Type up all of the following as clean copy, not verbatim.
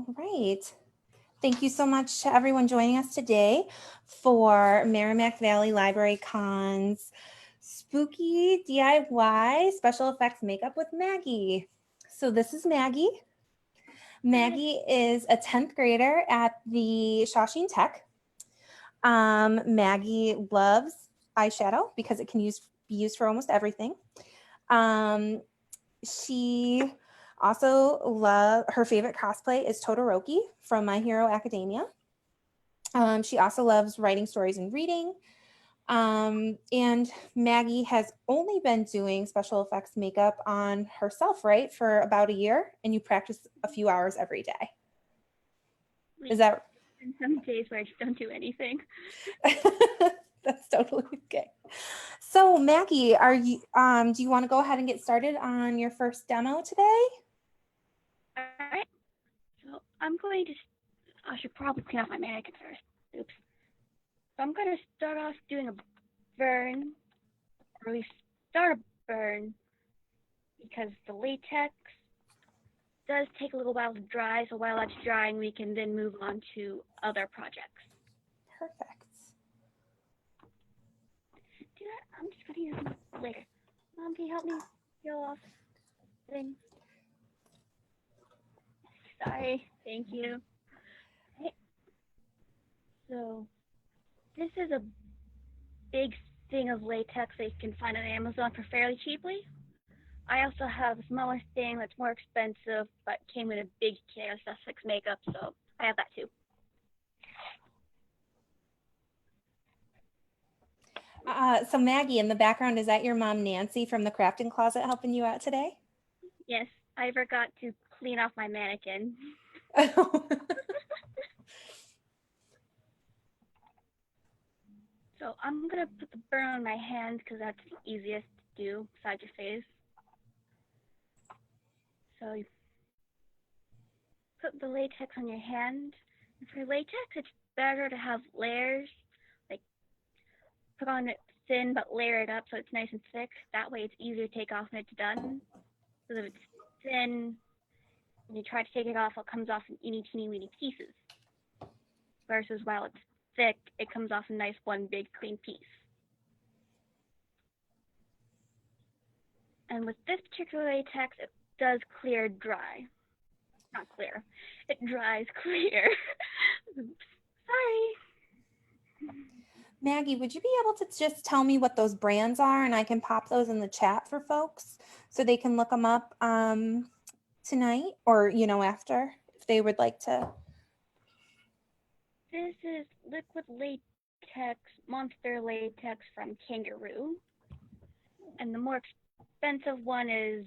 All right. Thank you so much to everyone joining us today for Merrimack Valley Library Con's Spooky DIY Special Effects Makeup with Maggie. So this is Maggie. Maggie is a 10th grader at the Shawshene Tech. Maggie loves eyeshadow because it can be used for almost everything. She also her favorite cosplay is Todoroki from My Hero Academia. She also loves writing stories and reading. And Maggie has only been doing special effects makeup on herself, right, for about a year, and you practice a few hours every day. Is that? And some days where I just don't do anything. That's totally okay. So Maggie, are you do you want to go ahead and get started on your first demo today? All right. So I'm going to, I should probably clean off my mannequin first. Oops. So I'm going to start off doing a burn, or at least start a burn, because the latex does take a little while to dry. So while that's drying, we can then move on to other projects. Perfect. I'm just going to use them later. Mom, can you help me peel off things? Sorry. Thank you. Okay. So this is a big thing of latex that you can find on Amazon for fairly cheaply. I also have a smaller thing that's more expensive, but came with a big kit of SFX makeup, so I have that too. So Maggie, in the background, is that your mom Nancy from the crafting closet helping you out today? Yes, I forgot to clean off my mannequin. So I'm gonna put the burn on my hand because that's the easiest to do besides your face. So you put the latex on your hand. And for latex, it's better to have layers, like put on it thin but layer it up so it's nice and thick. That way it's easier to take off when it's done. So if it's thin, when you try to take it off, it comes off in teeny weeny pieces. Versus while it's thick, it comes off a nice one big clean piece. And with this particular latex, it does clear dry. Not clear. It dries clear. Oops. Sorry. Maggie, would you be able to just tell me what those brands are, and I can pop those in the chat for folks so they can look them up tonight, or after, if they would like to. This is liquid latex, monster latex from Kangaroo. And the more expensive one is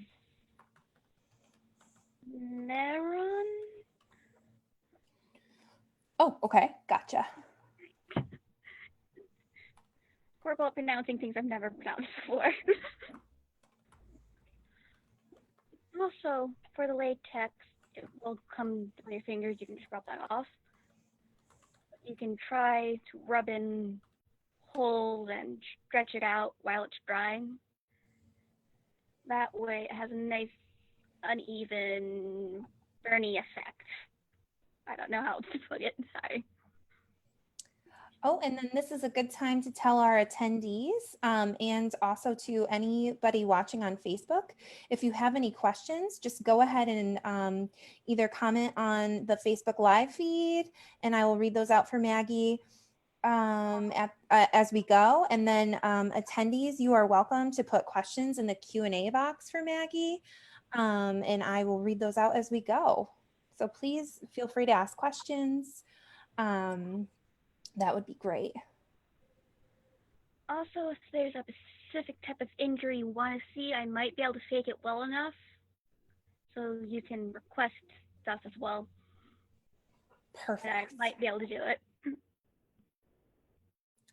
Neron. Oh, okay, gotcha. Horrible at pronouncing things I've never pronounced before. Also, for the latex, it will come on your fingers. You can just rub that off. You can try to rub in holes and stretch it out while it's drying. That way, it has a nice, uneven, burny effect. I don't know how else to put it. Sorry. Oh, and then this is a good time to tell our attendees and also to anybody watching on Facebook, if you have any questions, just go ahead and either comment on the Facebook live feed, and I will read those out for Maggie as we go. And then attendees, you are welcome to put questions in the Q&A box for Maggie, and I will read those out as we go. So please feel free to ask questions. That would be great. Also, if there's a specific type of injury you want to see, I might be able to fake it well enough. So you can request stuff as well. Perfect. And I might be able to do it.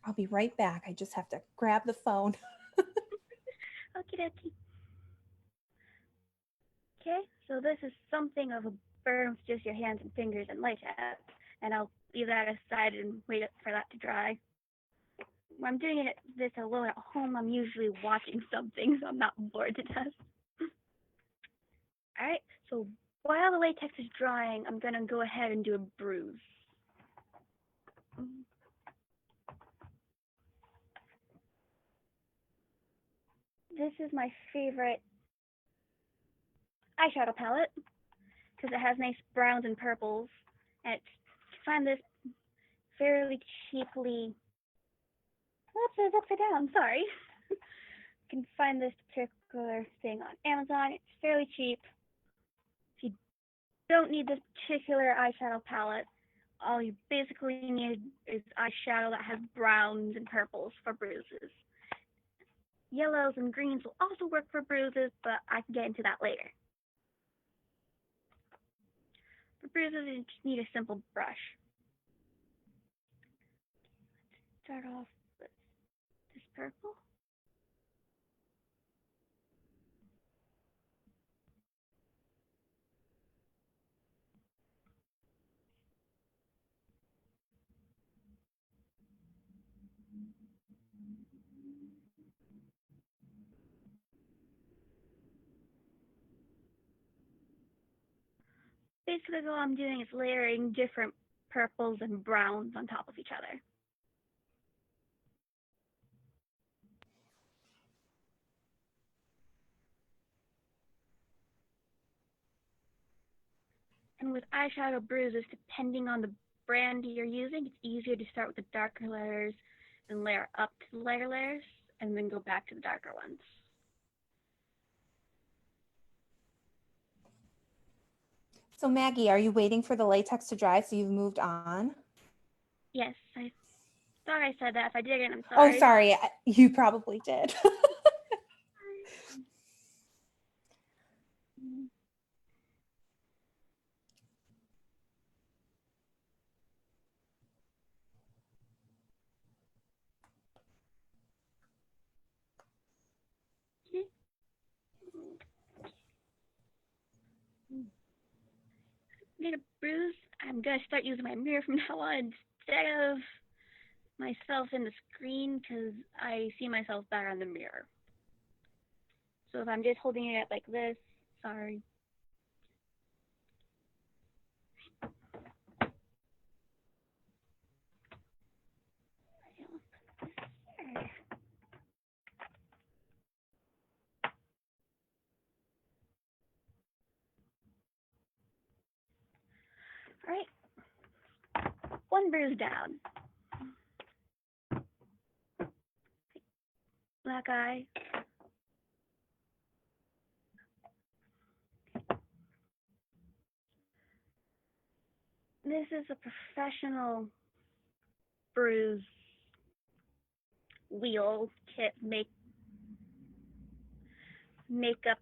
I'll be right back. I just have to grab the phone. Okie dokie. Okay, so this is something of a burn with just your hands and fingers and latex. And I'll leave that aside and wait for that to dry. When I'm doing this alone at home, I'm usually watching something, so I'm not bored to death. All right, so while the latex is drying, I'm going to go ahead and do a bruise. This is my favorite eyeshadow palette because it has nice browns and purples. And you find this fairly cheaply. Whoops, it's upside down. Sorry. You can find this particular thing on Amazon. It's fairly cheap. If you don't need this particular eyeshadow palette, all you basically need is eyeshadow that has browns and purples for bruises. Yellows and greens will also work for bruises, but I can get into that later. For bruises, you just need a simple brush. Start off with this purple. Basically, all I'm doing is layering different purples and browns on top of each other. And with eyeshadow bruises, depending on the brand you're using, it's easier to start with the darker layers and layer up to the lighter layers, and then go back to the darker ones. So Maggie, are you waiting for the latex to dry so you've moved on? Yes, I thought I said that. If I didn't, I'm sorry. Oh, sorry. You probably did. Get a bruise. I'm gonna start using my mirror from now on instead of myself in the screen because I see myself better in the mirror. So if I'm just holding it like this, sorry. All right, one bruise down. Black eye. This is a professional bruise wheel kit makeup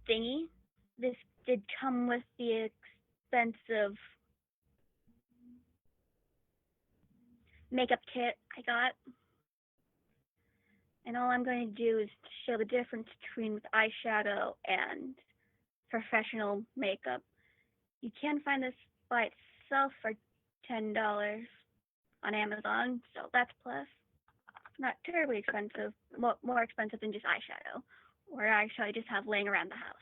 thingy. This did come with the expensive makeup kit I got. And all I'm going to do is show the difference between with eyeshadow and professional makeup. You can find this by itself for $10 on Amazon, so that's a plus. Not terribly expensive, more expensive than just eyeshadow, or eyeshadow I just have laying around the house.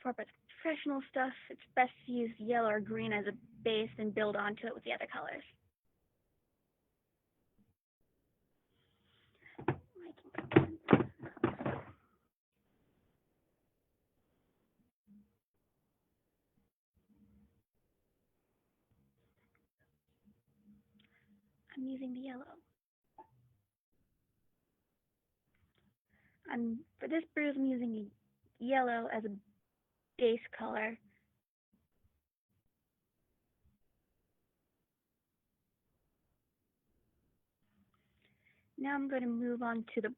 For professional stuff, it's best to use yellow or green as a base and build onto it with the other colors. I'm using the yellow. For this bruise, I'm using yellow as a base color. Now I'm going to move on to the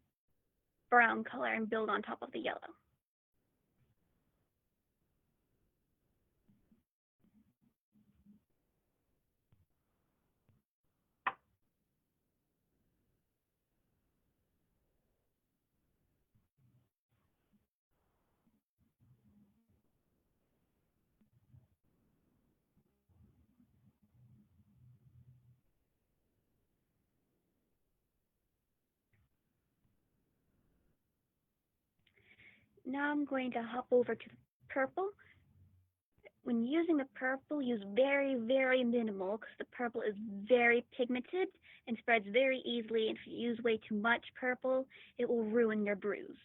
brown color and build on top of the yellow. Now I'm going to hop over to the purple. When using the purple, use very, very minimal because the purple is very pigmented and spreads very easily. And if you use way too much purple, it will ruin your bruise.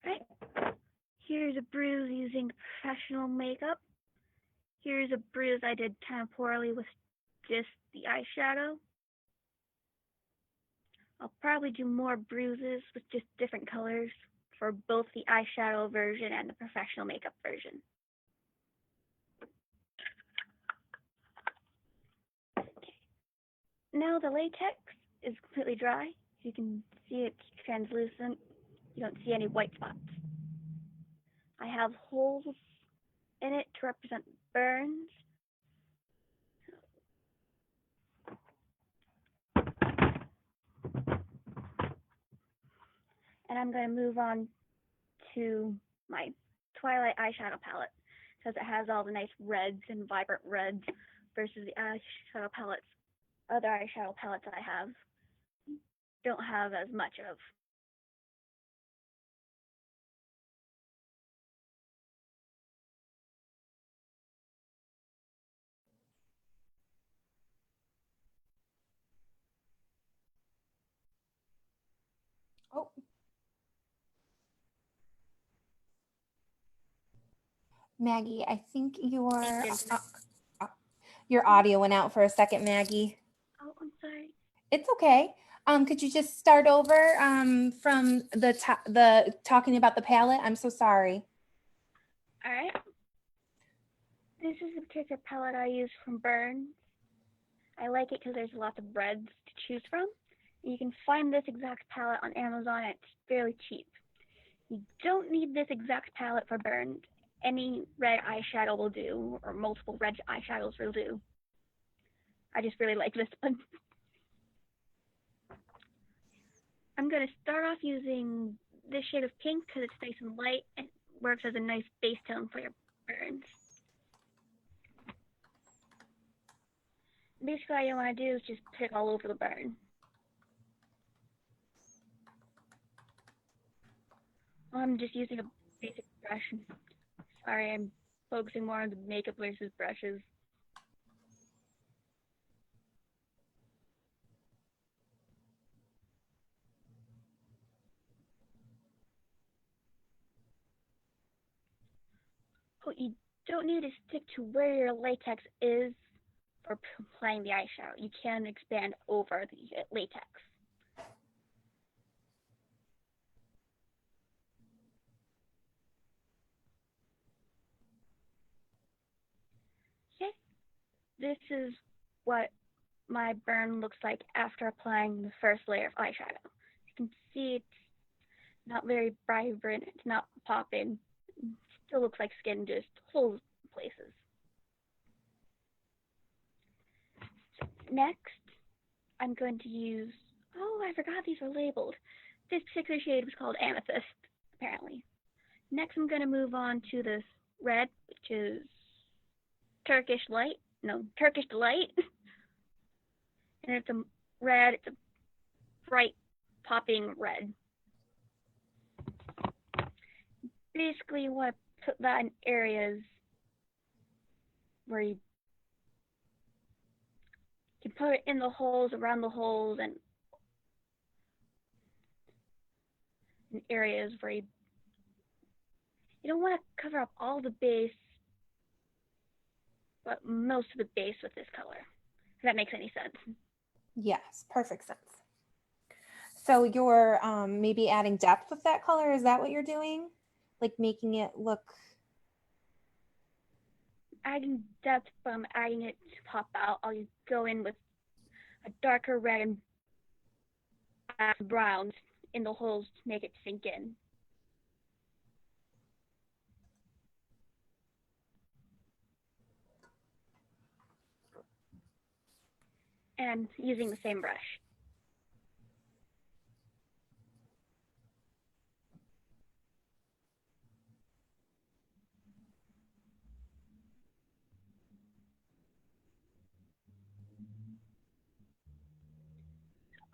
Right, here's a bruise using professional makeup. Here's a bruise I did kind of poorly with just the eyeshadow. I'll probably do more bruises with just different colors for both the eyeshadow version and the professional makeup version. Okay. Now the latex is completely dry. You can see it's translucent. You don't see any white spots. I have holes in it to represent burns. And I'm going to move on to my Twilight eyeshadow palette because it has all the nice reds and vibrant reds versus the eyeshadow palettes, other eyeshadow palettes I have don't have as much of. Oh, Maggie, I think your audio went out for a second, Maggie. Oh, I'm sorry. It's okay. Could you just start over from the talking about the palette? I'm so sorry. All right. This is a particular palette I use from Burns. I like it because there's lots of reds to choose from. You can find this exact palette on Amazon. It's fairly cheap. You don't need this exact palette for Burns. Any red eyeshadow will do, or multiple red eyeshadows will do. I just really like this one. I'm going to start off using this shade of pink because it's nice and light and works as a nice base tone for your burns. Basically, all you want to do is just put it all over the burn. I'm just using a basic brush. Sorry, I'm focusing more on the makeup versus brushes. What you don't need to stick to where your latex is for applying the eyeshadow. You can expand over the latex. Okay, this is what my burn looks like after applying the first layer of eyeshadow. You can see it's not very vibrant, it's not popping. It still looks like skin, just holes in places. So next, I'm going to use, oh, I forgot these were labeled. This particular shade was called Amethyst, apparently. Next, I'm going to move on to this red, which is Turkish Delight. And it's a red, it's a bright popping red. Basically, you want to put that in areas where you can put it in the holes, around the holes, and in areas where you don't want to cover up all the base, but most of the base with this color. If that makes any sense. Yes, perfect sense. So you're maybe adding depth with that color. Is that what you're doing? Like making it look... Adding depth, but I'm adding it to pop out. I'll go in with a darker red and browns in the holes to make it sink in. and using the same brush.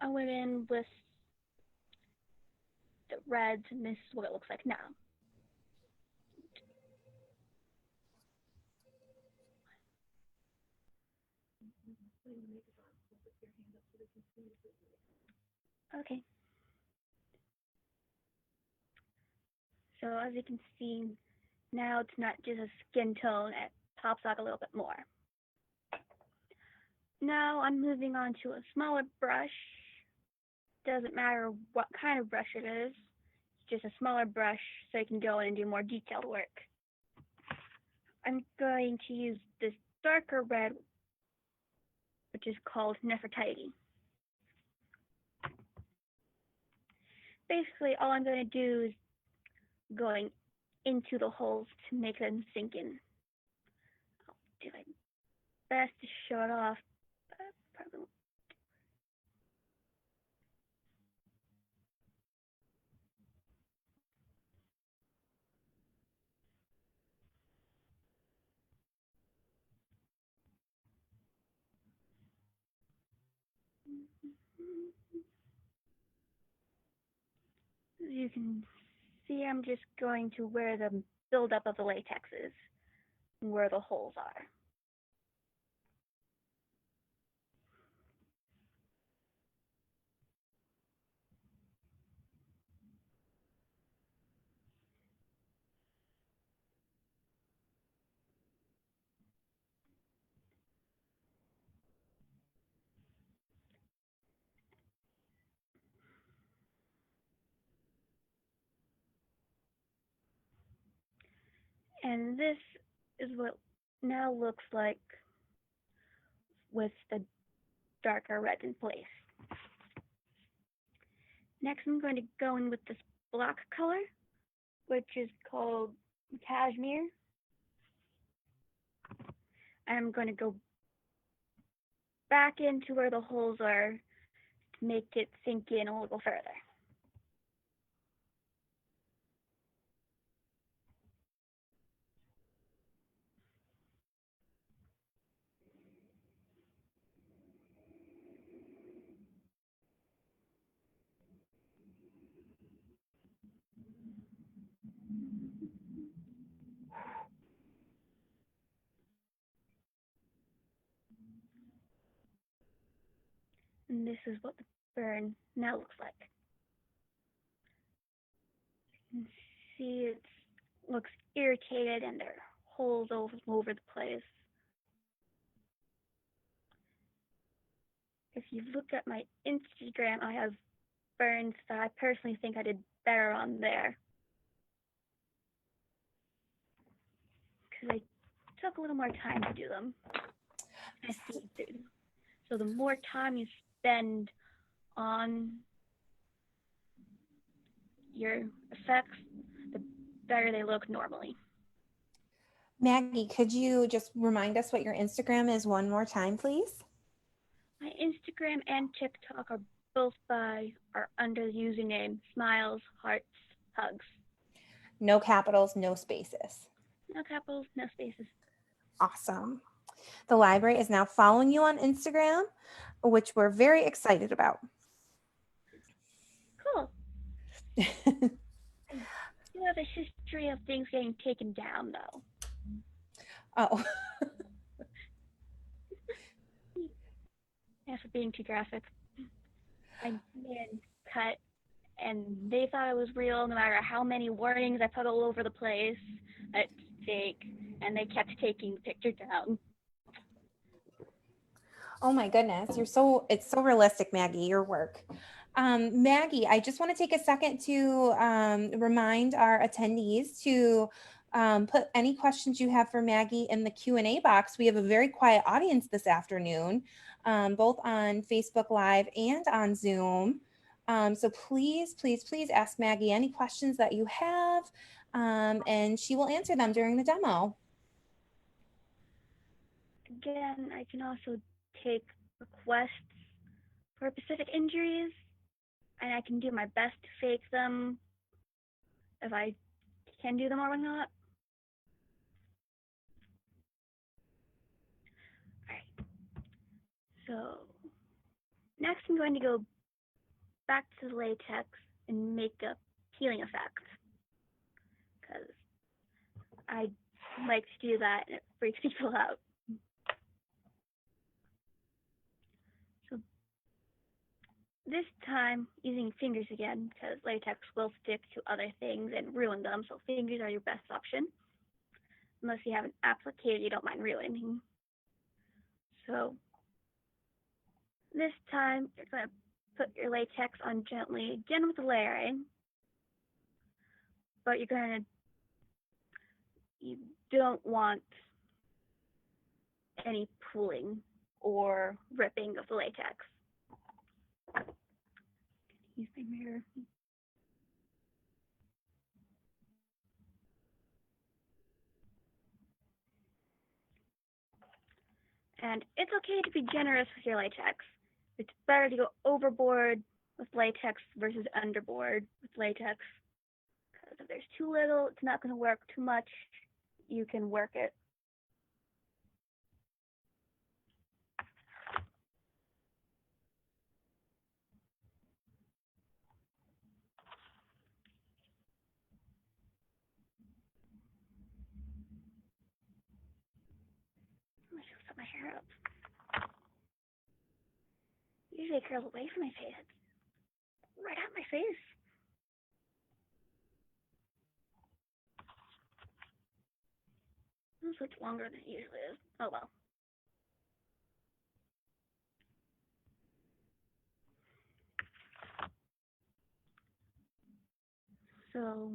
I went in with the reds, and this is what it looks like now. Okay. So as you can see, now it's not just a skin tone, it pops out a little bit more. Now I'm moving on to a smaller brush. Doesn't matter what kind of brush it is, it's just a smaller brush so you can go in and do more detailed work. I'm going to use this darker red, which is called Nefertiti. Basically, all I'm going to do is going into the holes to make them sink in. I'll do my best to show it off, but probably won't. As you can see, I'm just going to where the buildup of the latex is, and where the holes are. And this is what now looks like with the darker red in place. Next, I'm going to go in with this black color, which is called cashmere. And I'm going to go back into where the holes are to make it sink in a little further. And this is what the burn now looks like. You can see it looks irritated and there are holes all over the place. If you look at my Instagram, I have burns that I personally think I did better on there, because I took a little more time to do them. So the more time you spend on your effects, the better they look normally. Maggie, could you just remind us what your Instagram is one more time, please? My Instagram and TikTok are both are under the username Smiles, Hearts, Hugs. No capitals, no spaces. No capitals, no spaces. Awesome. The library is now following you on Instagram, which we're very excited about. Cool. I do have a history of things getting taken down, though. Oh. Yeah, for being too graphic. I made a cut, and they thought it was real no matter how many warnings I put all over the place. It's fake, and they kept taking the picture down. Oh my goodness, it's so realistic, Maggie, your work. Maggie, I just want to take a second to remind our attendees to put any questions you have for Maggie in the Q&A box. We have a very quiet audience this afternoon, both on Facebook Live and on Zoom. So please, please, please ask Maggie any questions that you have, and she will answer them during the demo. Again, I can also take requests for specific injuries, and I can do my best to fake them if I can do them or whatnot. Alright, so next I'm going to go back to the latex and make a healing effect, because I like to do that and it freaks people out. So this time, using fingers again, because latex will stick to other things and ruin them, so fingers are your best option. Unless you have an applicator you don't mind ruining. So this time, you're going to put your latex on gently, again with the layering, but you don't want any pooling or ripping of the latex. Use my mirror. And it's okay to be generous with your latex. It's better to go overboard with latex versus underboard with latex. Because if there's too little, it's not going to work too much. You can work it. I'm just gonna set my hair up. Usually it curls away from my face. It's right at my face. This looks longer than it usually is. Oh well. So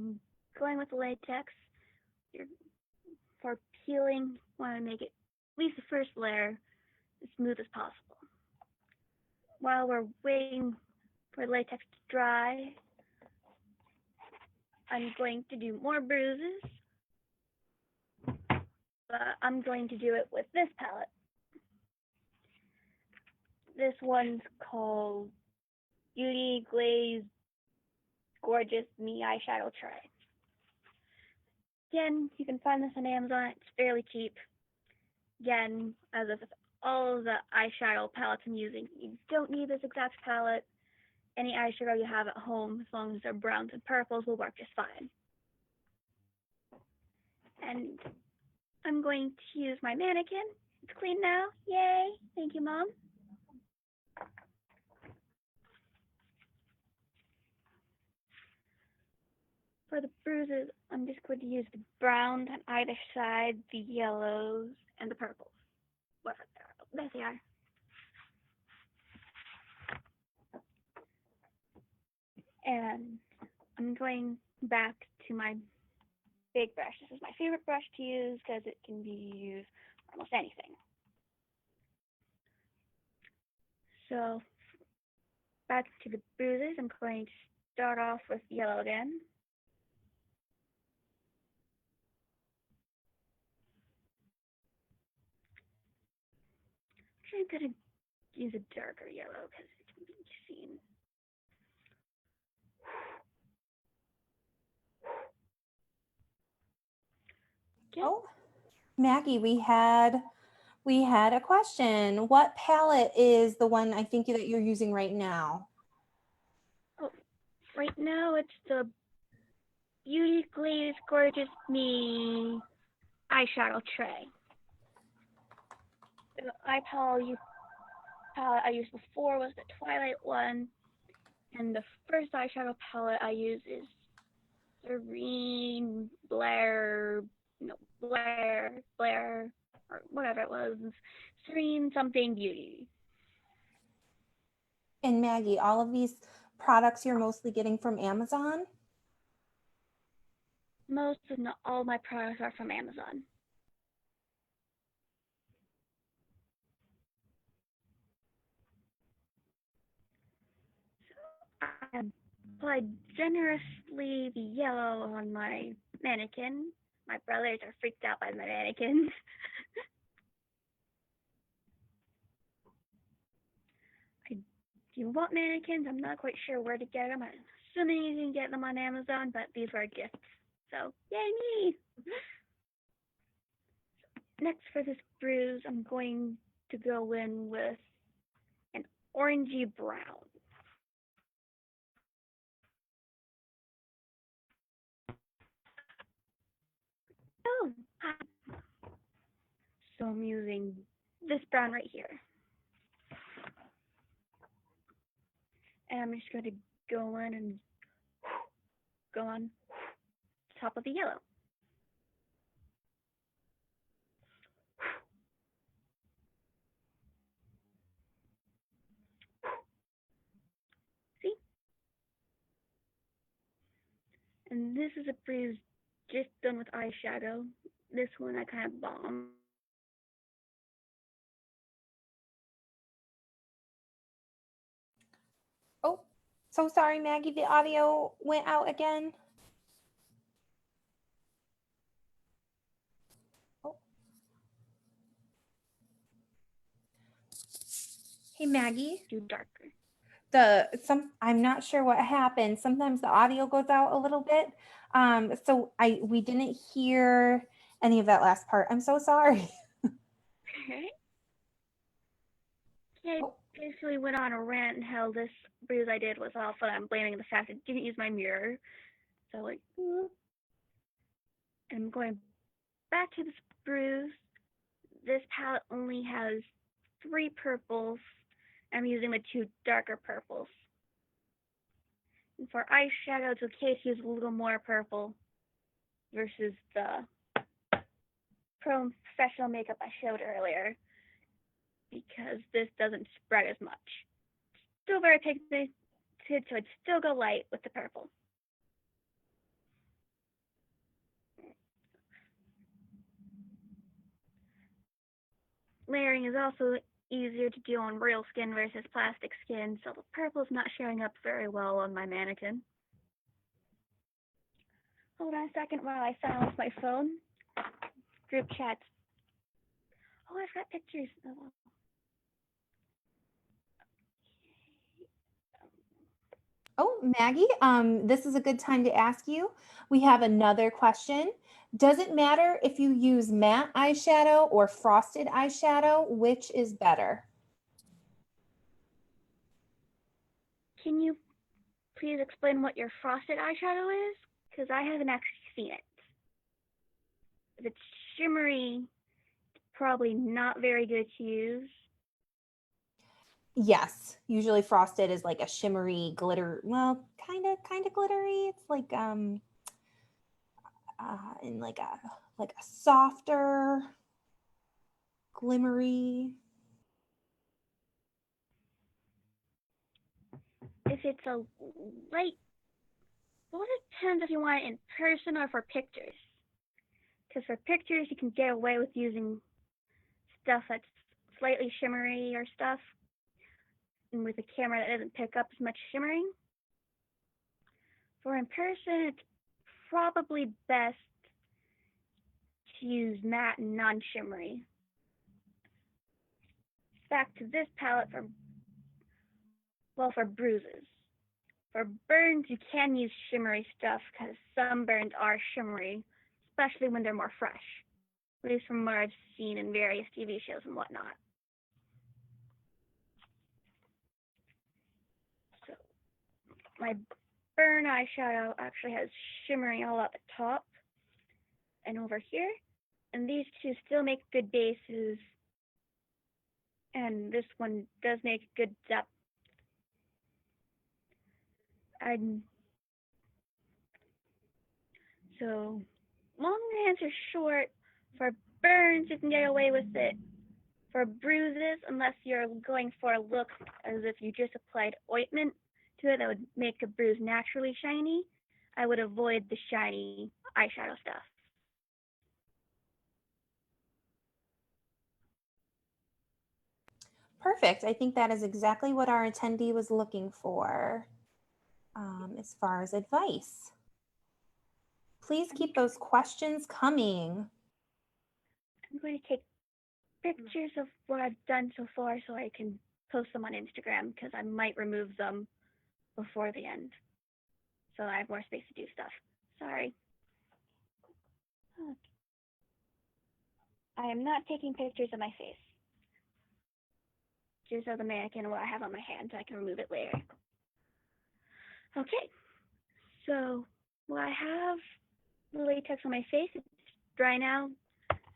going with the latex, you're, for peeling, want to make it at least the first layer as smooth as possible. While we're waiting for latex to dry, I'm going to do more bruises, but I'm going to do it with this palette. This one's called Beauty Glaze Gorgeous Me Eyeshadow Tray. Again, you can find this on Amazon. It's fairly cheap. Again, as with all of the eyeshadow palettes I'm using, you don't need this exact palette. Any eyeshadow you have at home, as long as they're browns and purples, will work just fine. And I'm going to use my mannequin. It's clean now. Yay! Thank you, Mom. For the bruises, I'm just going to use the browns on either side, the yellows, and the purples. Whatever they are. There they are. And I'm going back to my big brush. This is my favorite brush to use because it can be used for almost anything. So back to the bruises, I'm going to start off with yellow again. Actually, I'm going to use a darker yellow because it can be seen. Okay. Oh, Maggie, we had a question. What palette is the one I think that you're using right now? Oh, right now it's the Beauty Glaze Gorgeous Me eyeshadow tray. The eye palette I used before was the Twilight one, and the first eyeshadow palette I use is Blair, or whatever it was, Serene something Beauty. And Maggie, all of these products you're mostly getting from Amazon? Most, if not all, my products are from Amazon. I applied generously the yellow on my mannequin. My brothers are freaked out by my mannequins. If you want mannequins, I'm not quite sure where to get them. I'm assuming you can get them on Amazon, but these were gifts. So, yay me! Next for this bruise, I'm going to go in with an orangey brown. Oh, hi. So I'm using this brown right here. And I'm just going to go in and go on top of the yellow. See? And this is a bruise just done with eyeshadow. This one I kind of bombed. Oh, so sorry, Maggie. The audio went out again. Oh. Hey, Maggie. Do darker. I'm not sure what happened. Sometimes the audio goes out a little bit. So we didn't hear any of that last part. I'm so sorry. I Oh. basically went on a rant and how this bruise I did was awful. I'm blaming the fact I didn't use my mirror. So like, and I'm going back to this bruise. This palette only has 3 purples. I'm using the 2 darker purples. And for eyeshadow, it's okay to use a little more purple versus the professional makeup I showed earlier, because this doesn't spread as much. Still very pigmented, so I'd still go light with the purple. Layering is also easier to do on real skin versus plastic skin, so the purple's not showing up very well on my mannequin. Hold on a second while I silence my phone. Group chats. Oh, I've got pictures. Oh, Maggie, this is a good time to ask you. We have another question. Does it matter if you use matte eyeshadow or frosted eyeshadow? Which is better? Can you please explain what your frosted eyeshadow is? Because I haven't actually seen it. If it's shimmery, it's probably not very good to use. Yes, usually frosted is like a shimmery glitter. Well, kind of glittery. It's like in like a softer glimmery. If it's a light, well, it depends if you want it in person or for pictures. Because for pictures, you can get away with using stuff that's slightly shimmery or stuff, and with a camera that doesn't pick up as much shimmering. For in person, it's probably best to use matte and non-shimmery. Back to this palette for bruises. For burns, you can use shimmery stuff because some burns are shimmery, especially when they're more fresh, at least from what I've seen in various TV shows and whatnot. So my burn eyeshadow actually has shimmery all at the top and over here, and these two still make good bases, and this one does make good depth. And so, long answer short, for burns you can get away with it. For bruises, unless you're going for a look as if you just applied ointment to it that would make a bruise naturally shiny, I would avoid the shiny eyeshadow stuff. Perfect. I think that is exactly what our attendee was looking for as far as advice. Please keep those questions coming. I'm going to take pictures of what I've done so far so I can post them on Instagram because I might remove them before the end. So I have more space to do stuff. Sorry. I am not taking pictures of my face. Just of the mannequin what I have on my hand so I can remove it later. Okay. So I have the latex on my face. It's dry now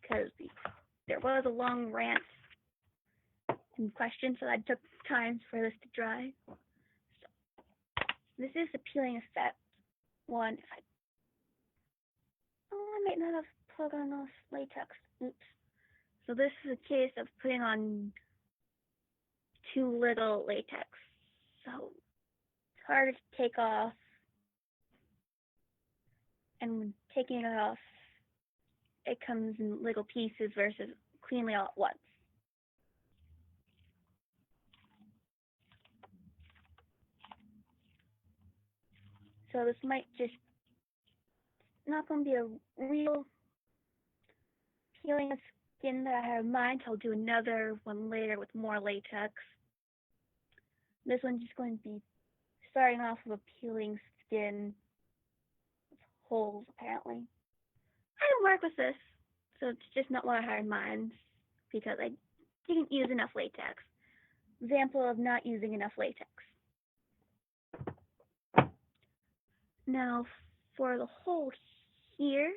because there was a long rant and question, so I took time for this to dry. So this is the peeling effect one. I might not have plugged on enough latex. Oops. So this is a case of putting on too little latex. So it's harder to take off. And when taking it off, it comes in little pieces versus cleanly all at once. So this might just not going to be a real peeling of skin that I have in mind. I'll do another one later with more latex. This one's just going to be starting off with a peeling skin with holes, apparently. I didn't work with this, so it's just not what I had in mind because I didn't use enough latex. Example of not using enough latex. Now, for the hole here,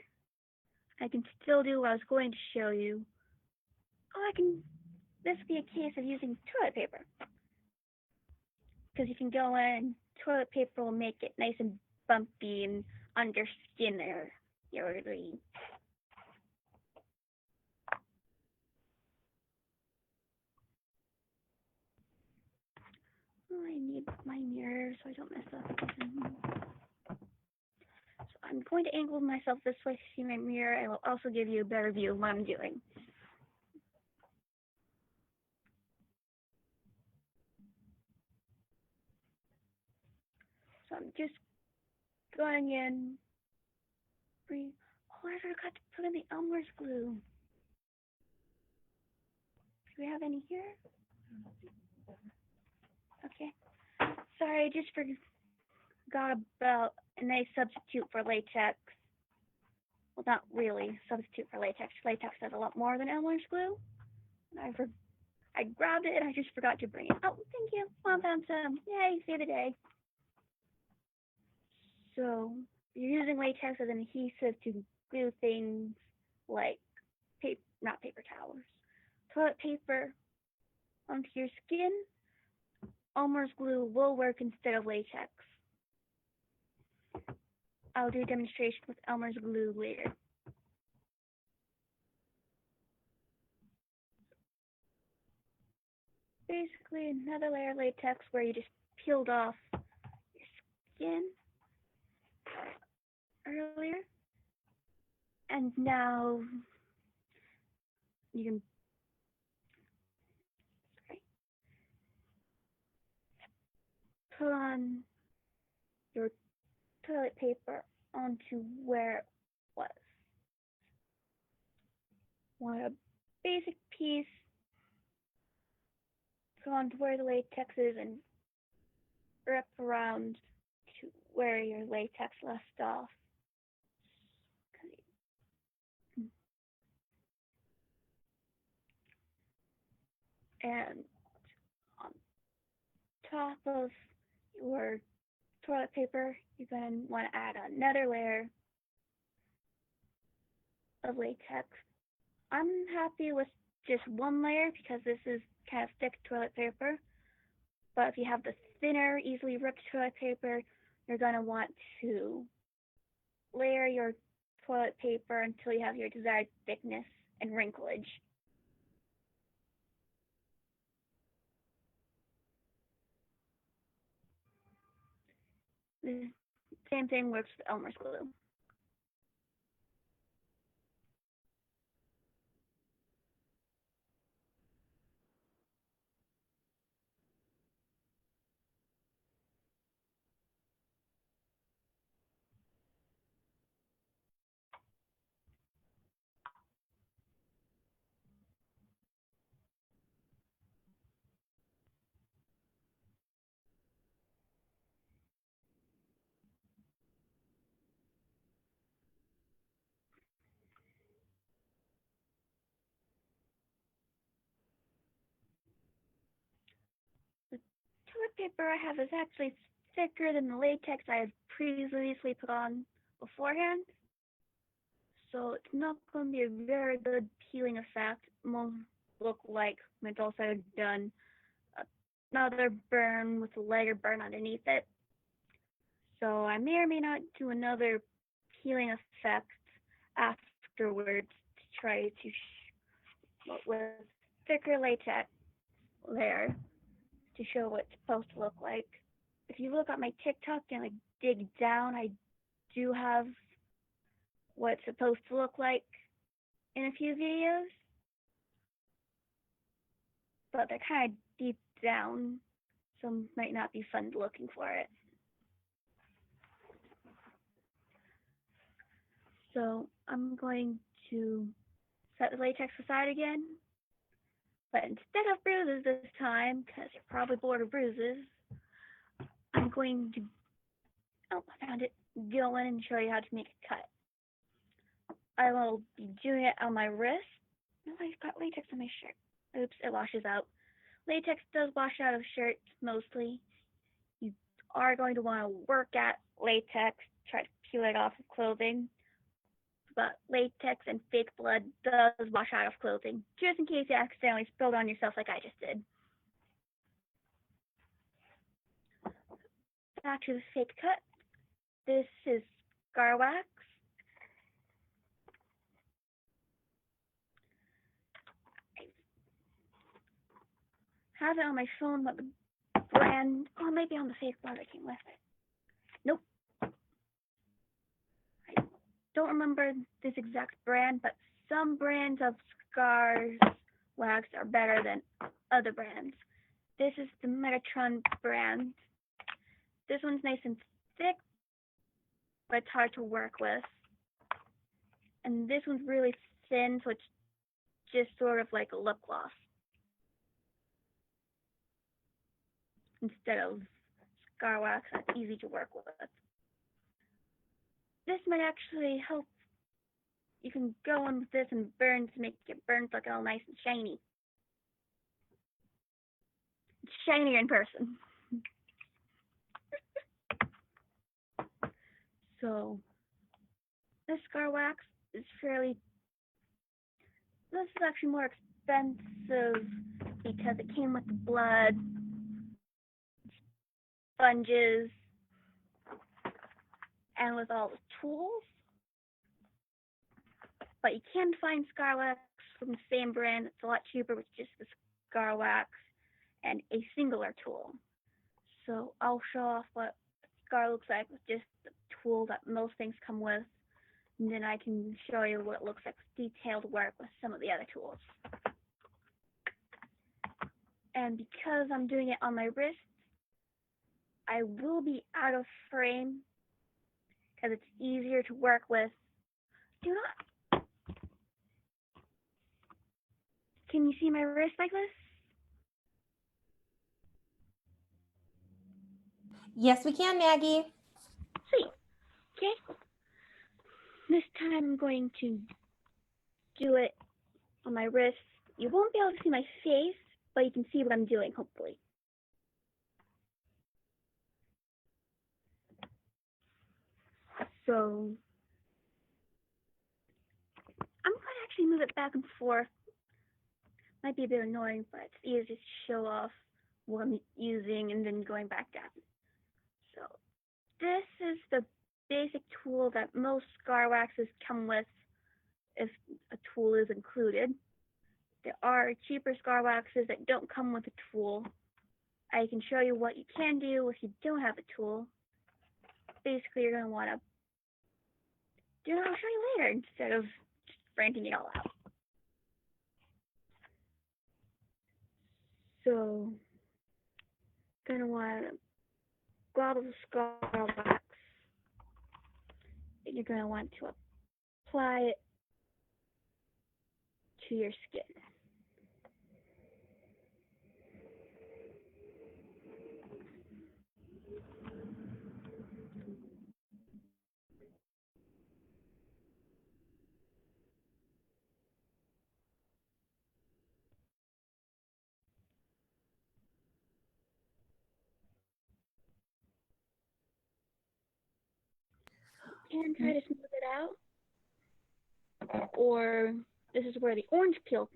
I can still do what I was going to show you. This would be a case of using toilet paper. Because you can go in, toilet paper will make it nice and bumpy and under skin there. I need my mirror so I don't mess up. So I'm going to angle myself this way to see my mirror. I will also give you a better view of what I'm doing. So I'm just going in. Oh, I forgot to put in the Elmer's glue. Do we have any here? Okay. Sorry, I just forgot about a nice substitute for latex. Well, not really substitute for latex. Latex does a lot more than Elmer's glue. I grabbed it and I just forgot to bring it. Oh, thank you. Mom found some. Yay, save the day. So you're using latex as an adhesive to glue things like not paper towels, toilet paper onto your skin. Elmer's glue will work instead of latex. I'll do a demonstration with Elmer's glue later. Basically, another layer of latex where you just peeled off your skin earlier. And now you can put on your toilet paper onto where it was. Want a basic piece, put onto where the latex is and wrap around to where your latex left off. And on top of your toilet paper, you're going to want to add another layer of latex. I'm happy with just one layer because this is kind of thick toilet paper. But if you have the thinner, easily ripped toilet paper, you're going to want to layer your toilet paper until you have your desired thickness and wrinklage. The same thing works with Elmer's glue. paper I have is actually thicker than the latex I had previously put on beforehand. So it's not going to be a very good peeling effect. It won't look like when it's all said and done. Another burn with a lighter burn underneath it. So I may or may not do another peeling effect afterwards to try to with thicker latex layer to show what it's supposed to look like. If you look at my TikTok and like dig down, I do have what it's supposed to look like in a few videos, but they're kind of deep down, so might not be fun looking for it. So I'm going to set the latex aside again, but instead of bruises this time, because you're probably bored of bruises, I'm going to, oh, I found it, go in and show you how to make a cut. I will be doing it on my wrist. No, I've got latex on my shirt. Oops, it washes out. Latex does wash out of shirts mostly. You are going to want to work at latex, try to peel it off of clothing. But latex and fake blood does wash out of clothing, just in case you accidentally spilled on yourself like I just did. Back to the fake cut. This is scar wax. I have it on my phone, but the brand, oh, maybe on the fake blood that came with it. Nope. I don't remember this exact brand, but some brands of scars wax are better than other brands. This is the Megatron brand. This one's nice and thick, but it's hard to work with. And this one's really thin, so it's just sort of like a lip gloss instead of scar wax that's easy to work with. This might actually help. You can go in with this and burn to make your burns look all nice and shiny. It's shinier in person. So this scar wax is this is actually more expensive because it came with the blood, sponges, and with all the tools. But you can find scar wax from the same brand. It's a lot cheaper with just the scar wax and a singular tool. So I'll show off what scar looks like with just the tool that most things come with, and then I can show you what it looks like with detailed work with some of the other tools. And because I'm doing it on my wrist, I will be out of frame because it's easier to work with. Do not. Can you see my wrist like this? Yes, we can, Maggie. Sweet. Okay. This time I'm going to do it on my wrist. You won't be able to see my face, but you can see what I'm doing, hopefully. So I'm going to actually move it back and forth. Might be a bit annoying, but it's easier to show off what I'm using and then going back down. So this is the basic tool that most scar waxes come with if a tool is included. There are cheaper scar waxes that don't come with a tool. I can show you what you can do if you don't have a tool. Basically, you're going to want to I'll show you later instead of just ranting it all out. So, going to want to global the scar wax. You're going to want to apply it to your skin. can try to smooth it out. Or this is where the orange peel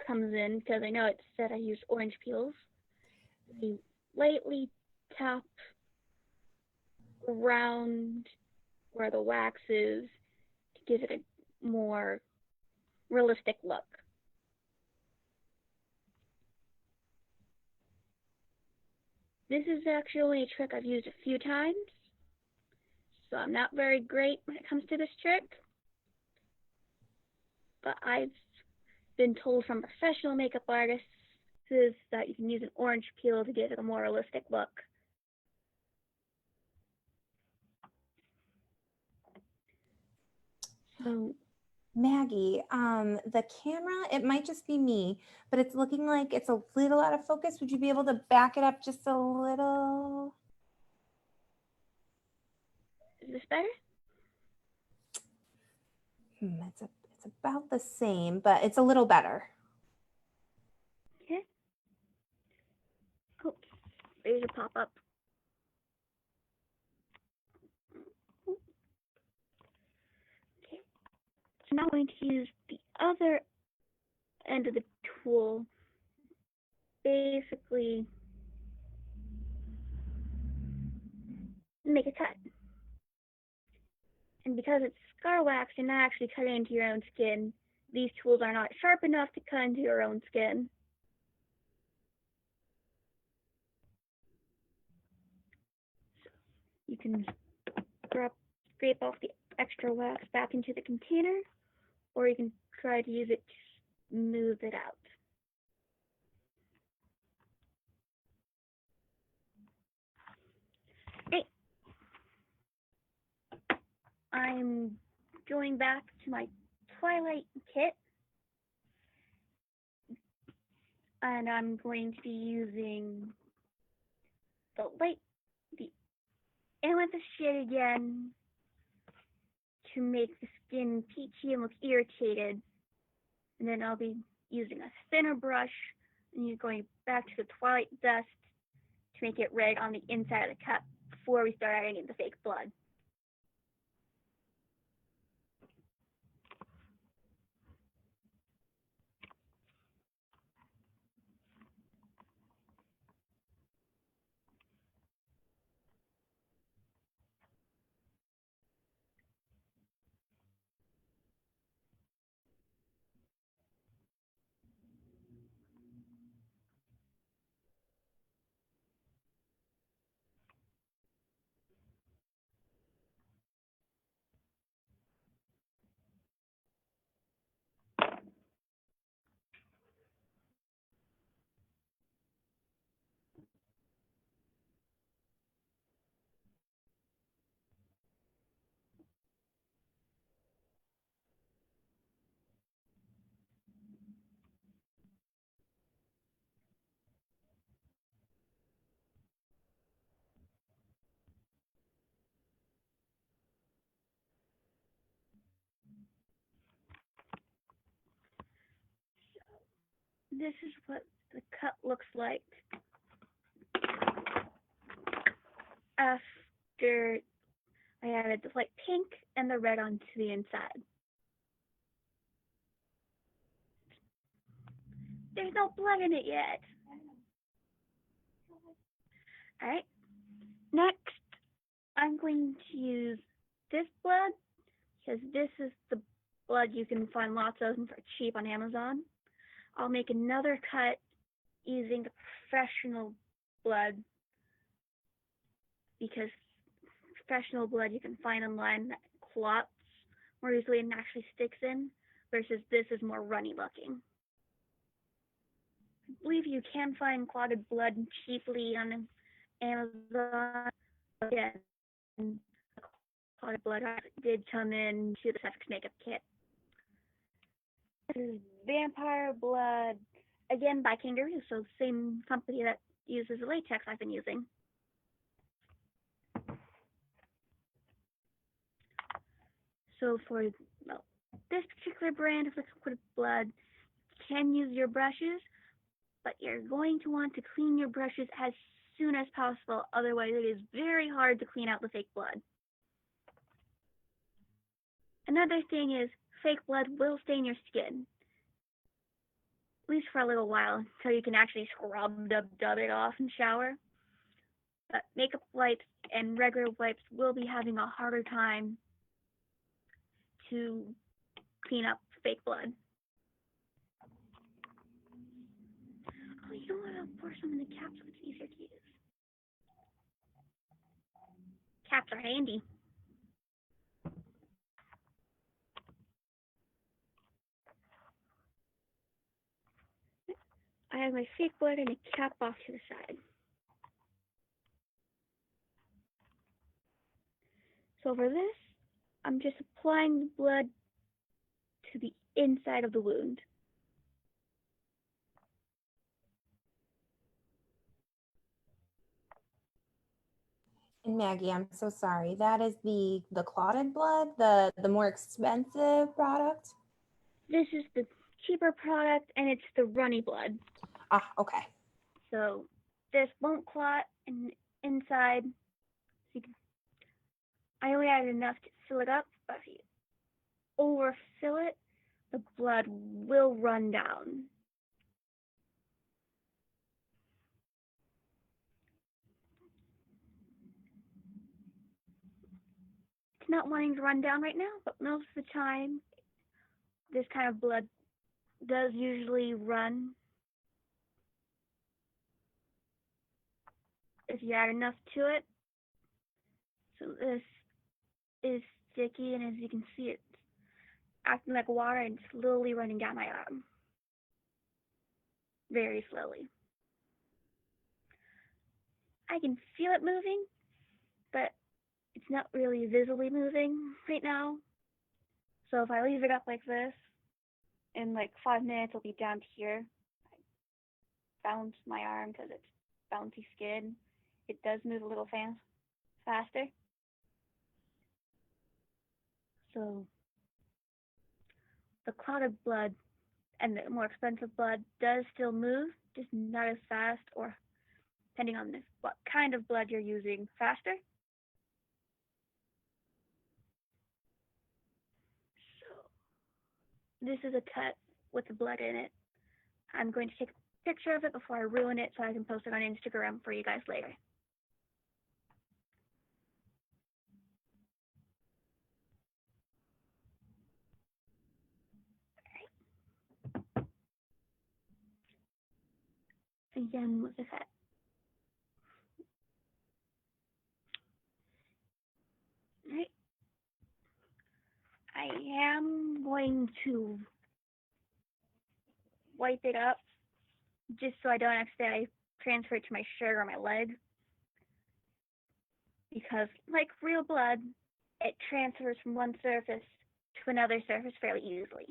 comes in, because I know it said I use orange peels. You lightly tap around where the wax is to give it a more realistic look. This is actually only a trick I've used a few times, so I'm not very great when it comes to this trick. But I've been told from professional makeup artists that you can use an orange peel to give it a more realistic look. So Maggie, the camera, it might just be me, but it's looking like it's a little out of focus. Would you be able to back it up just a little? is this better? It's about the same, but it's a little better. Okay. Oh, there's a pop-up. Okay. So now I'm going to use the other end of the tool, basically make a cut. And because it's scar wax, you're not actually cutting into your own skin. These tools are not sharp enough to cut into your own skin. So you can scrape off the extra wax back into the container, or you can try to use it to smooth it out. Hey, I'm going back to my Twilight kit, and I'm going to be using the amethyst shade again to make the skin peachy and look irritated. And then I'll be using a thinner brush, and you're going back to the Twilight dust to make it red on the inside of the cup before we start adding in the fake blood. This is what the cut looks like after I added the light pink and the red onto the inside. There's no blood in it yet. Alright, next I'm going to use this blood, because this is the blood you can find lots of for cheap on Amazon. I'll make another cut using the professional blood, because professional blood you can find online that clots more easily and actually sticks in, versus this is more runny looking. I believe you can find clotted blood cheaply on Amazon. Again, clotted blood did come in to the SFX makeup kit. This is vampire blood, again by Kangaroo, so same company that uses the latex I've been using. So for this particular brand of liquid blood, you can use your brushes, but you're going to want to clean your brushes as soon as possible. Otherwise, it is very hard to clean out the fake blood. Another thing is fake blood will stain your skin, at least for a little while, until you can actually dub it off and shower. But makeup wipes and regular wipes will be having a harder time to clean up fake blood. Oh, you know what? I'll pour some in the cap so it's easier to use. Caps are handy. I have my fake blood and a cap off to the side. So for this, I'm just applying the blood to the inside of the wound. And Maggie, I'm so sorry. That is the clotted blood, the more expensive product. This is the cheaper product, and it's the runny blood. Ah, okay. So this won't clot inside. I only added enough to fill it up, but if you overfill it, the blood will run down. It's not wanting to run down right now, but most of the time, this kind of blood does usually run if you add enough to it. So this is sticky, and as you can see, it's acting like water and slowly running down my arm. Very slowly. I can feel it moving, but it's not really visibly moving right now. So if I leave it up like this, in like 5 minutes it'll be down to here. I bounce my arm because it's bouncy skin. It does move a little faster. So the clotted blood and the more expensive blood does still move, just not as fast, or depending on what kind of blood you're using, faster. So this is a cut with the blood in it. I'm going to take a picture of it before I ruin it so I can post it on Instagram for you guys later. Again with the cut. Right. I am going to wipe it up just so I don't accidentally transfer it to my shirt or my leg. Because like real blood, it transfers from one surface to another surface fairly easily.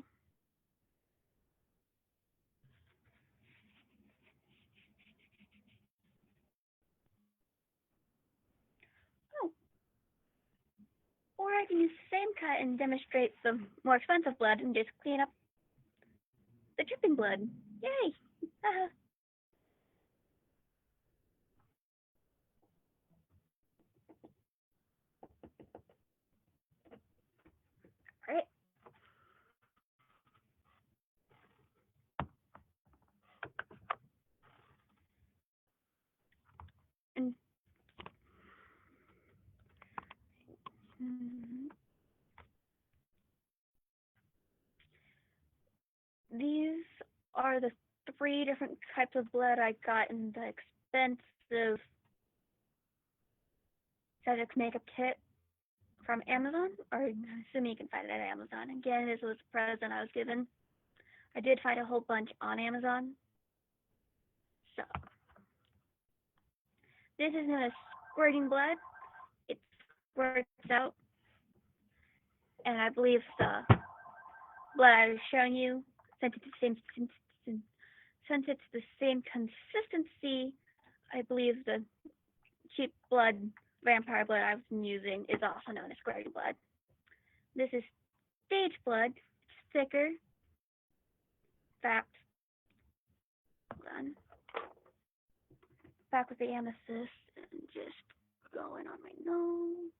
Oh. Or I can use the same cut and demonstrate the more expensive blood and just clean up the dripping blood. Yay! Alright. And these are the 3 different types of blood I got in the expensive SFX makeup kit from Amazon, or assuming you can find it at Amazon. Again, this was a present I was given. I did find a whole bunch on Amazon. So this is known as squirting blood. It squirts out, and I believe the blood I was showing you, since it's the same consistency, I believe the cheap blood, vampire blood I've been using is also known as squirting blood. This is stage blood. It's thicker. In fact, hold on. Back with the amethyst and just going on my nose.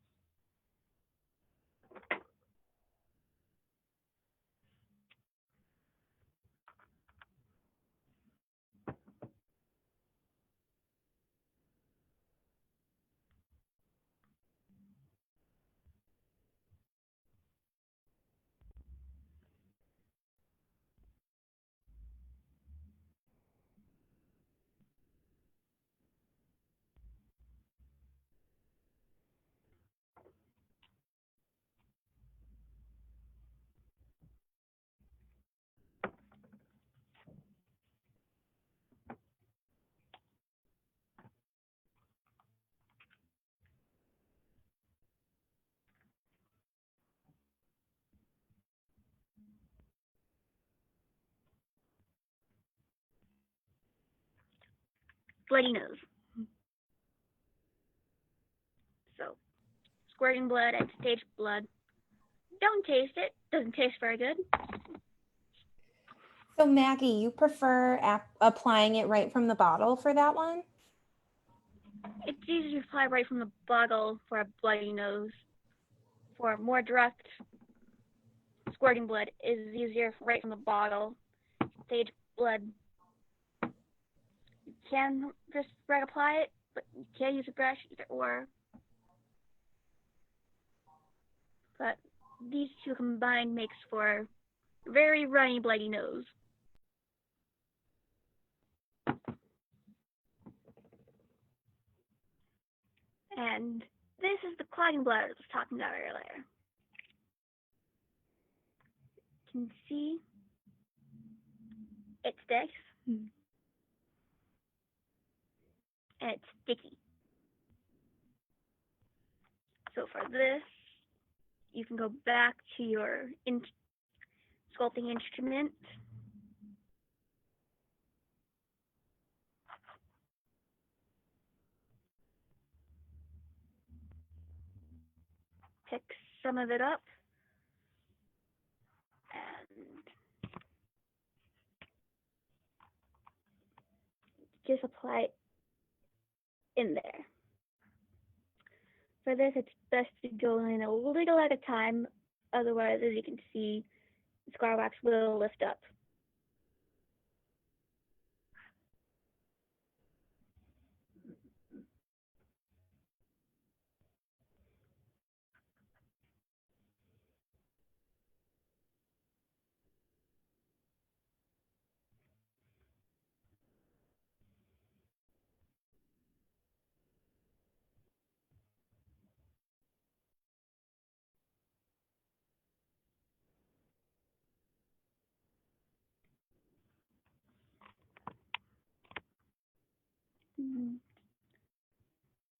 bloody nose. So, squirting blood and staged blood. Don't taste it. Doesn't taste very good. So Maggie, you prefer applying it right from the bottle for that one? It's easier to apply right from the bottle for a bloody nose. For more direct squirting blood is easier right from the bottle. Stage blood, you can just right apply it, but you can't use a brush either or. But these two combined makes for a very runny, bloody nose. And this is the clotting blood I was talking about earlier. You can see it sticks. And it's sticky. So for this, you can go back to your sculpting instrument. Pick some of it up and just apply it in there. For this, it's best to go in a little at a time. Otherwise, as you can see, the scar wax will lift up.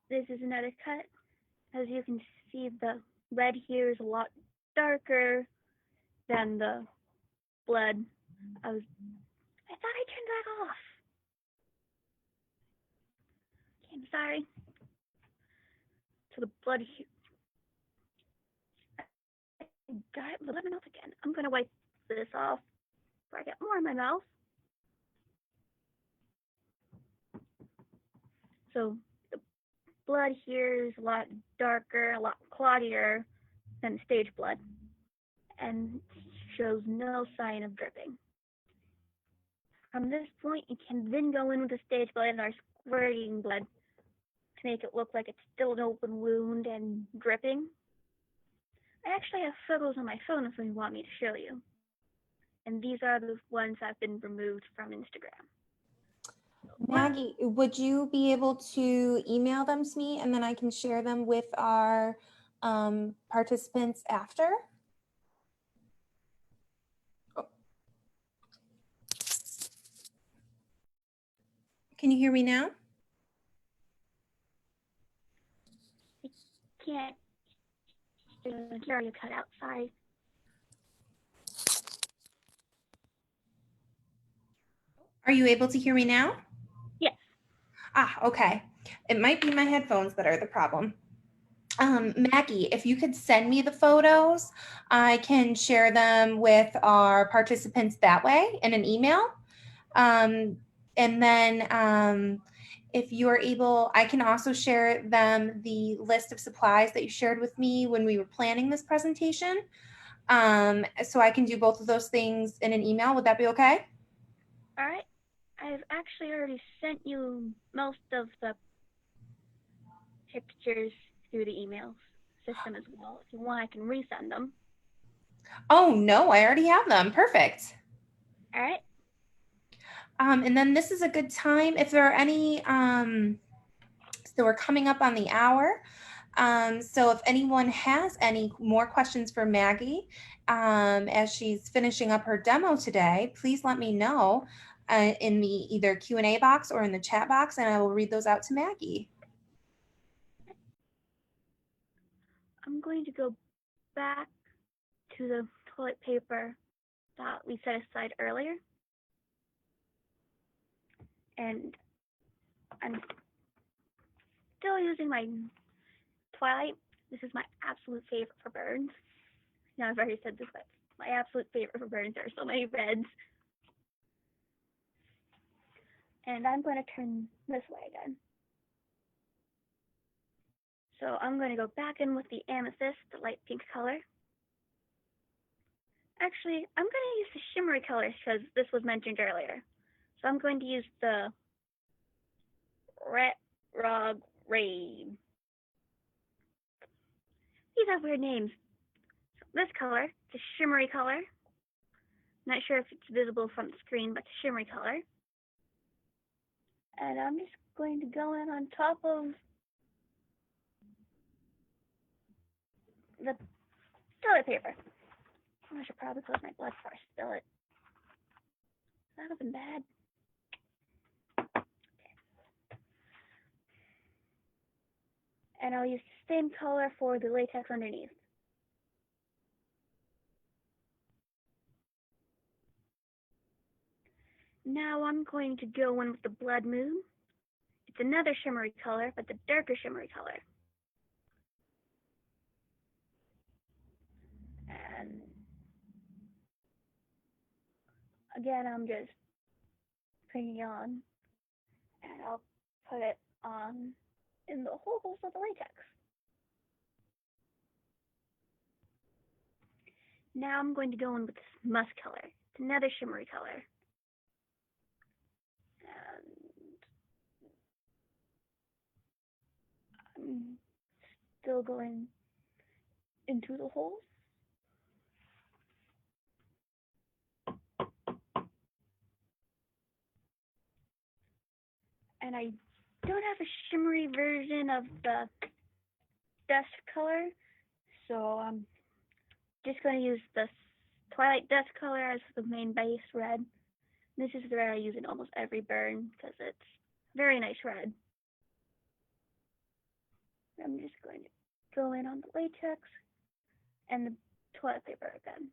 This is another cut. As you can see, the red here is a lot darker than the blood. I thought I turned that off. Okay, I'm sorry. So the blood here. I got it in my mouth again. I'm gonna wipe this off before I get more in my mouth. So the blood here is a lot darker, a lot clottier than stage blood, and shows no sign of dripping. From this point, you can then go in with the stage blood and our squirting blood to make it look like it's still an open wound and dripping. I actually have photos on my phone if you want me to show you. And these are the ones that have been removed from Instagram. Maggie, would you be able to email them to me and then I can share them with our participants after? Can you hear me now? I can't hear you cut out, sorry. Are you able to hear me now? Yes. Ah, okay. It might be my headphones that are the problem. Maggie, if you could send me the photos, I can share them with our participants that way in an email. And then if you're able, I can also share them the list of supplies that you shared with me when we were planning this presentation. So I can do both of those things in an email. Would that be okay? All right. I've actually already sent you most of the pictures through the email system as well. If you want, I can resend them. Oh, no, I already have them. Perfect. All right. And then this is a good time if there are any, so we're coming up on the hour. So if anyone has any more questions for Maggie as she's finishing up her demo today, please let me know in the either Q&A box or in the chat box, and I will read those out to Maggie. I'm going to go back to the toilet paper that we set aside earlier. And I'm still using my Twilight. This is my absolute favorite for burns. Now I've already said this, but my absolute favorite for burns. There are so many reds. And I'm going to turn this way again. So I'm going to go back in with the amethyst, the light pink color. Actually, I'm going to use the shimmery colors because this was mentioned earlier. So I'm going to use the Red Rog Raid. These have weird names. So this color, it's a shimmery color. Not sure if it's visible from the screen, but it's a shimmery color. And I'm just going to go in on top of the toilet paper. I should probably close my blood before I spill it. That would have been bad. And I'll use the same color for the latex underneath. Now I'm going to go in with the Blood Moon. It's another shimmery color, but the darker shimmery color. And again, I'm just putting it on, and I'll put it on in the holes of the latex. Now I'm going to go in with this musk color. It's another shimmery color. And I'm still going into the holes. And I don't have a shimmery version of the dust color, so I'm just going to use the Twilight Dust color as the main base red. This is the red I use in almost every burn because it's very nice red. I'm just going to go in on the latex and the toilet paper again.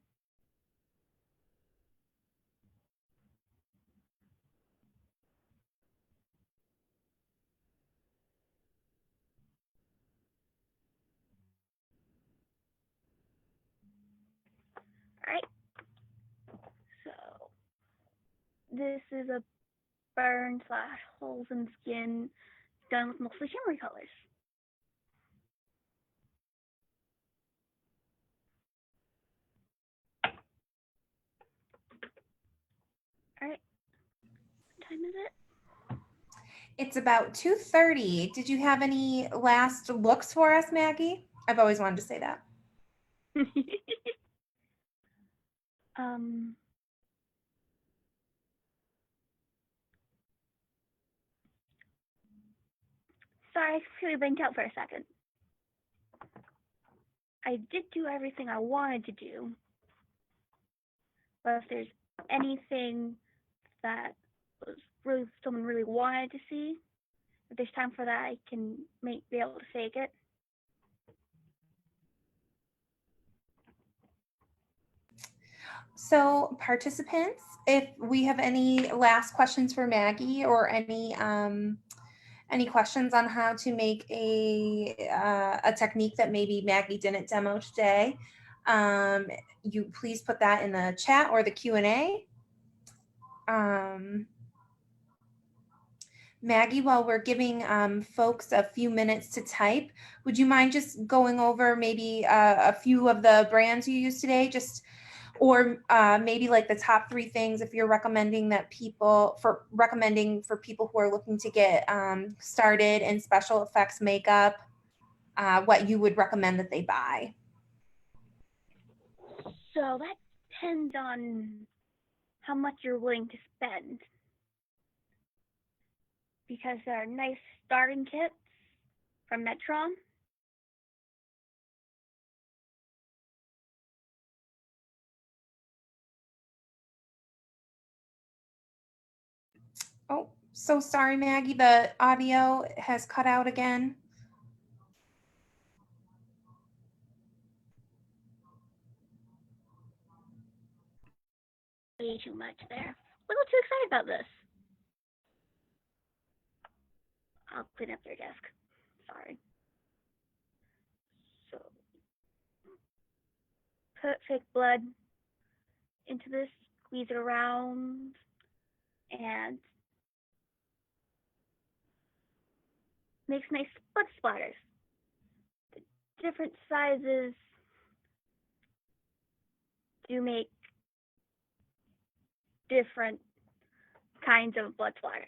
Alright, so this is a burn slash holes in skin done with mostly shimmery colors. Alright, what time is it? It's about 2:30. Did you have any last looks for us, Maggie? I've always wanted to say that. Sorry, I completely blanked out for a second. I did do everything I wanted to do, but if there's anything that was really someone really wanted to see, if there's time for that, I can be able to fake it. So participants, if we have any last questions for Maggie or any questions on how to make a technique that maybe Maggie didn't demo today, you please put that in the chat or the Q&A. Maggie, while we're giving folks a few minutes to type, would you mind just going over maybe a few of the brands you used today, or maybe like the top 3 things if you're recommending for people who are looking to get started in special effects makeup, what you would recommend that they buy? So that depends on how much you're willing to spend, because there are nice starting kits from Metron. Oh, so sorry, Maggie, the audio has cut out again. Way too much there. A little too excited about this. I'll clean up their desk. Sorry. So, put fake blood into this, squeeze it around, and makes nice blood splatters. The different sizes do make different kinds of blood splatters.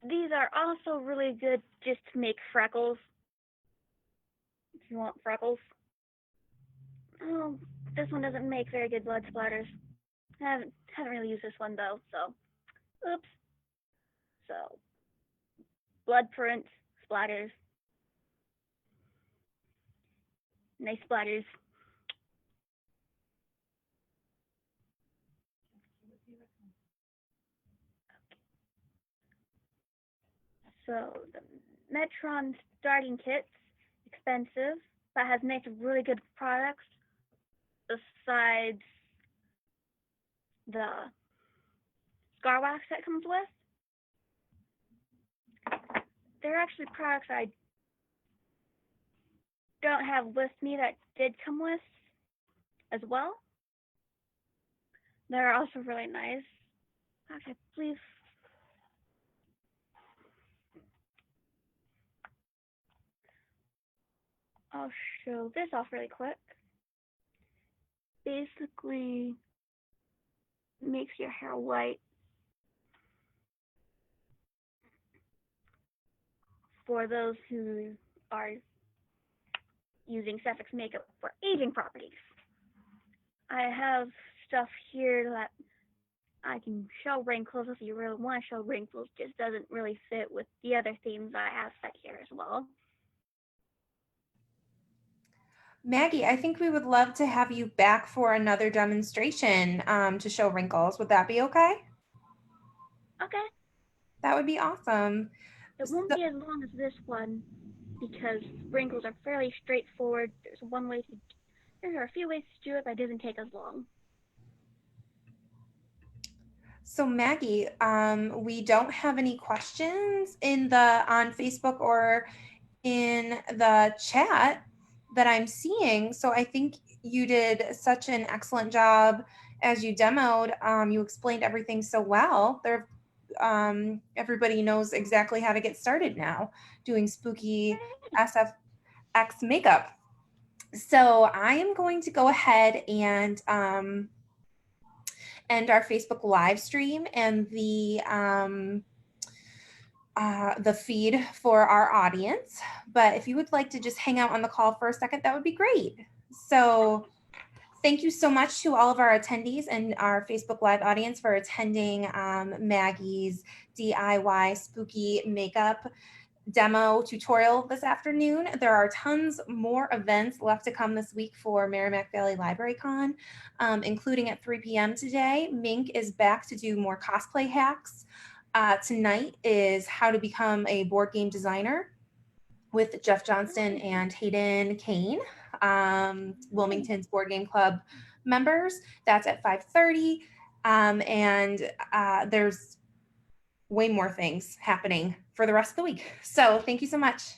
These are also really good just to make freckles. If you want freckles. Oh, this one doesn't make very good blood splatters. I haven't really used this one though, so oops. So blood print splatters. Nice splatters. So the Metron starting kit's expensive, but has nice, really good products besides the scar wax that comes with. There are actually products I don't have with me that did come with as well. They're also really nice. Okay, please. I'll show this off really quick. Basically, makes your hair white for those who are using SFX makeup for aging properties. I have stuff here that I can show wrinkles if you really want to show wrinkles. Just doesn't really fit with the other themes I have set here as well. Maggie, I think we would love to have you back for another demonstration to show wrinkles. Would that be okay? Okay. That would be awesome. It won't be as long as this one because wrinkles are fairly straightforward. There are a few ways to do it, but it doesn't take as long. So Maggie, we don't have any questions on Facebook or in the chat that I'm seeing. So I think you did such an excellent job as you demoed. You explained everything so well. Everybody knows exactly how to get started now doing spooky SFX makeup. So I am going to go ahead and end our Facebook live stream and the feed for our audience. But if you would like to just hang out on the call for a second, that would be great. So thank you so much to all of our attendees and our Facebook Live audience for attending Maggie's DIY spooky makeup demo tutorial this afternoon. There are tons more events left to come this week for Merrimack Valley LibraryCon, including at 3 p.m. today. Mink is back to do more cosplay hacks. Tonight is how to become a board game designer with Jeff Johnston and Hayden Kane, Wilmington's Board Game Club members. That's at 5:30. And there's way more things happening for the rest of the week. So thank you so much.